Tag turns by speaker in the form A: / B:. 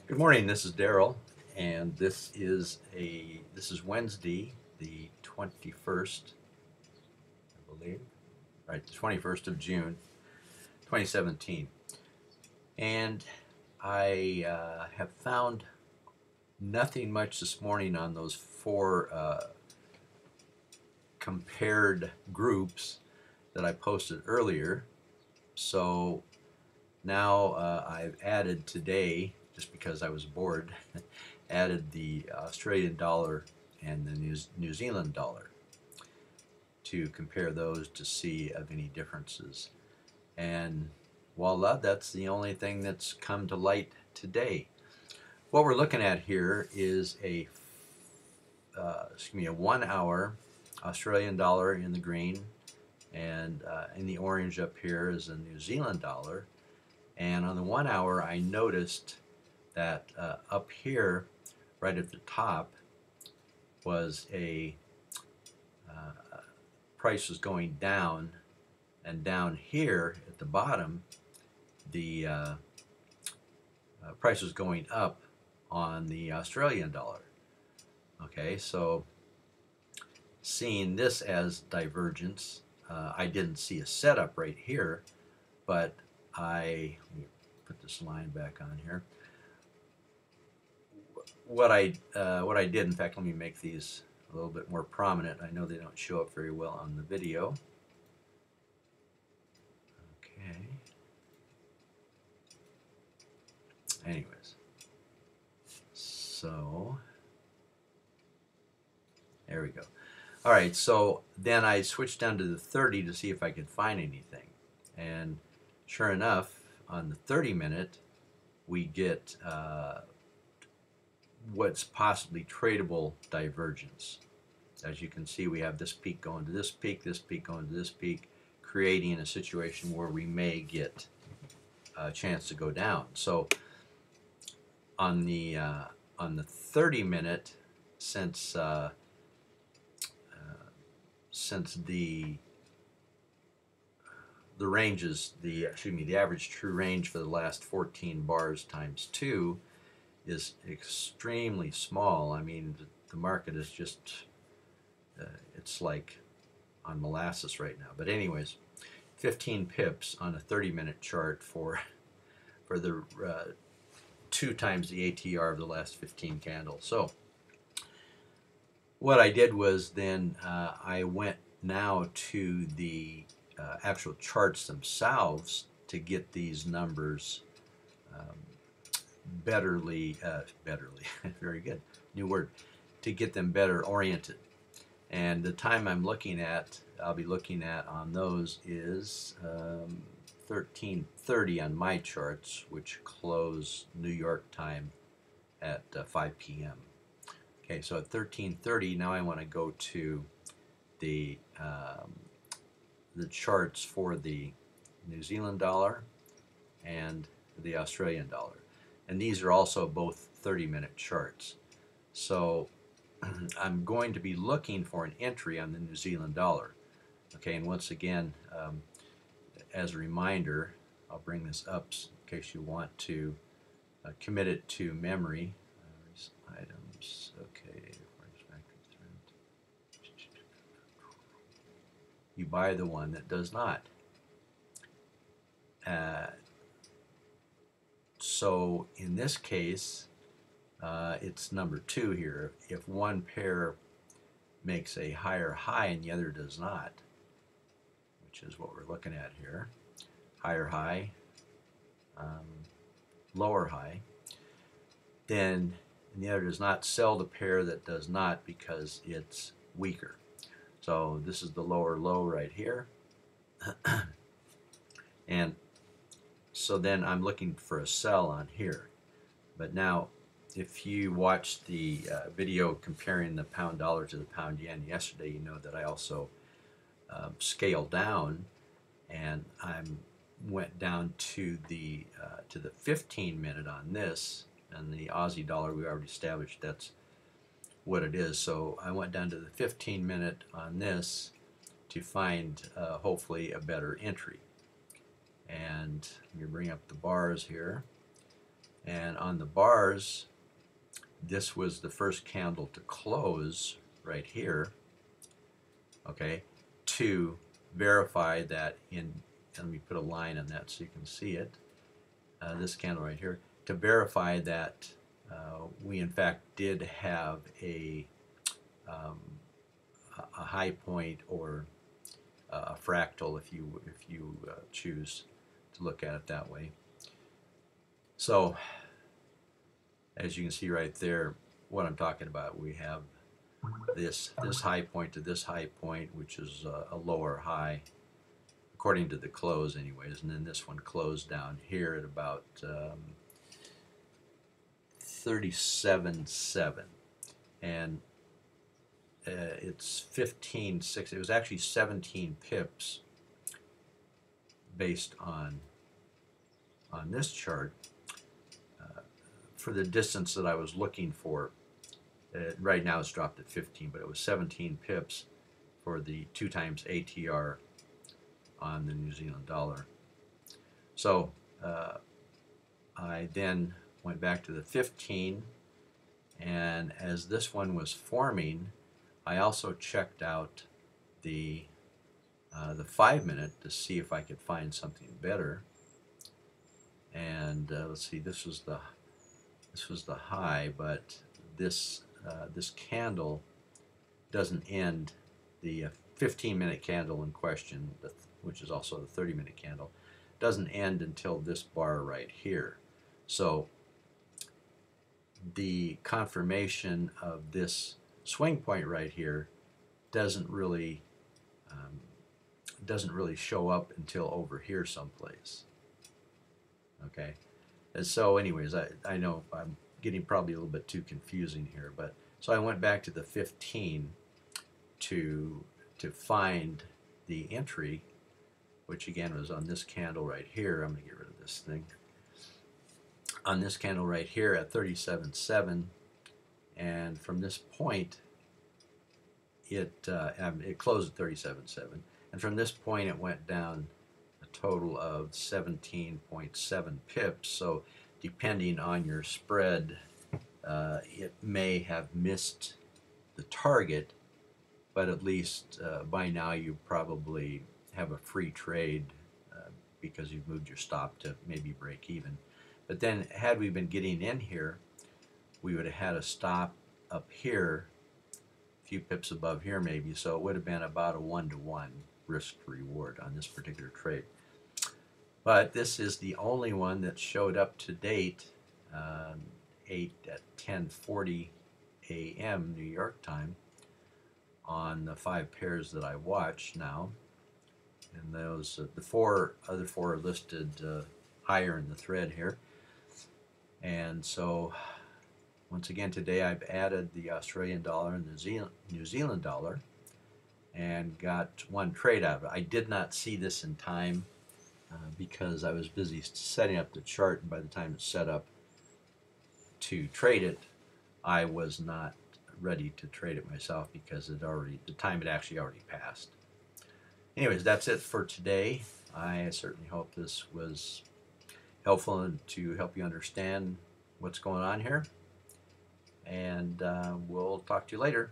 A: Good morning. This is Daryl, and this is Wednesday, the 21st, I believe. Right, the 21st of June, 2017. And I have found nothing much this morning on those four compared groups that I posted earlier. So now I've added today, just because I was bored, added the Australian dollar and the New Zealand dollar to compare those to see of any differences. And voila, that's the only thing that's come to light today. What we're looking at here is a 1 hour Australian dollar in the green, and in the orange up here is a New Zealand dollar. And on the 1 hour, I noticed that up here, right at the top, was a price was going down, and down here at the bottom, the price was going up on the Australian dollar. Okay, so seeing this as divergence, I didn't see a setup right here, but let me put this line back on here. What I did, in fact, let me make these a little bit more prominent. I know they don't show up very well on the video. Okay. Anyways, so there we go. All right, so then I switched down to the 30 to see if I could find anything. And sure enough, on the 30-minute, we get what's possibly tradable divergence. As you can see, we have this peak going to this peak going to this peak, creating a situation where we may get a chance to go down. So on the 30-minute, since the ranges, the average true range for the last 14 bars times 2 is extremely small. I mean, the market is just it's like on molasses right now. But anyways, 15 pips on a 30-minute chart for the 2 times the ATR of the last 15 candles. So what I did was then I went now to the actual charts themselves to get these numbers betterly, very good, new word, to get them better oriented. And the time I'll be looking at on those is 13:30 on my charts, which close New York time at 5 p.m. Okay, so at 13:30, now I want to go to the charts for the New Zealand dollar and the Australian dollar. And these are also both 30-minute charts. So I'm going to be looking for an entry on the New Zealand dollar. Okay, and once again, as a reminder, I'll bring this up in case you want to commit it to memory. Items, okay. You buy the one that does not. So in this case, it's number 2 here. If one pair makes a higher high and the other does not, which is what we're looking at here, higher high, lower high, then the other does not, sell the pair that does not because it's weaker. So this is the lower low right here. And so then I'm looking for a sell on here. But now, if you watched the video comparing the pound dollar to the pound yen yesterday, you know that I also scaled down, and I went down to the 15-minute on this, and the Aussie dollar we already established that's what it is. So I went down to the 15-minute on this to find hopefully a better entry. And let me bring up the bars here. And on the bars, this was the first candle to close right here, okay, to verify that let me put a line on that so you can see it, this candle right here, to verify that we in fact did have um, a high point, or a fractal if you choose to look at it that way. So as you can see right there, what I'm talking about, we have this high point to this high point, which is a lower high according to the close anyways, and then this one closed down here at about 37.7, and it's 15.6. It was actually 17 pips based on this chart for the distance that I was looking for. Right now it's dropped at 15, but it was 17 pips for the 2 times ATR on the New Zealand dollar. So I then went back to the 15, and as this one was forming, I also checked out the 5-minute to see if I could find something better. And let's see, this was the high, but this candle doesn't end. The 15-minute candle in question, which is also the 30-minute candle, doesn't end until this bar right here. So the confirmation of this swing point right here doesn't really show up until over here someplace. Okay, and so anyways, I know I'm getting probably a little bit too confusing here, but so I went back to the 15 to find the entry, which again was on this candle right here. I'm going to get rid of this thing. On this candle right here at 37.7, and from this point it closed at 37.7, and from this point it went down a total of 17.7 pips. So depending on your spread, it may have missed the target, but at least by now you probably have a free trade because you've moved your stop to maybe break even. But then had we been getting in here, we would have had a stop up here, a few pips above here maybe, so it would have been about a 1-to-1 risk to reward on this particular trade. But this is the only one that showed up to date at 10:40 a.m. New York time on the 5 pairs that I watch now, and those the other four are listed higher in the thread here. And so once again today I've added the Australian dollar and the New Zealand dollar and got one trade out of it. I did not see this in time because I was busy setting up the chart, and by the time it's set up to trade it, I was not ready to trade it myself because the time had actually already passed. Anyways, that's it for today. I certainly hope this was helpful and to help you understand what's going on here, and we'll talk to you later.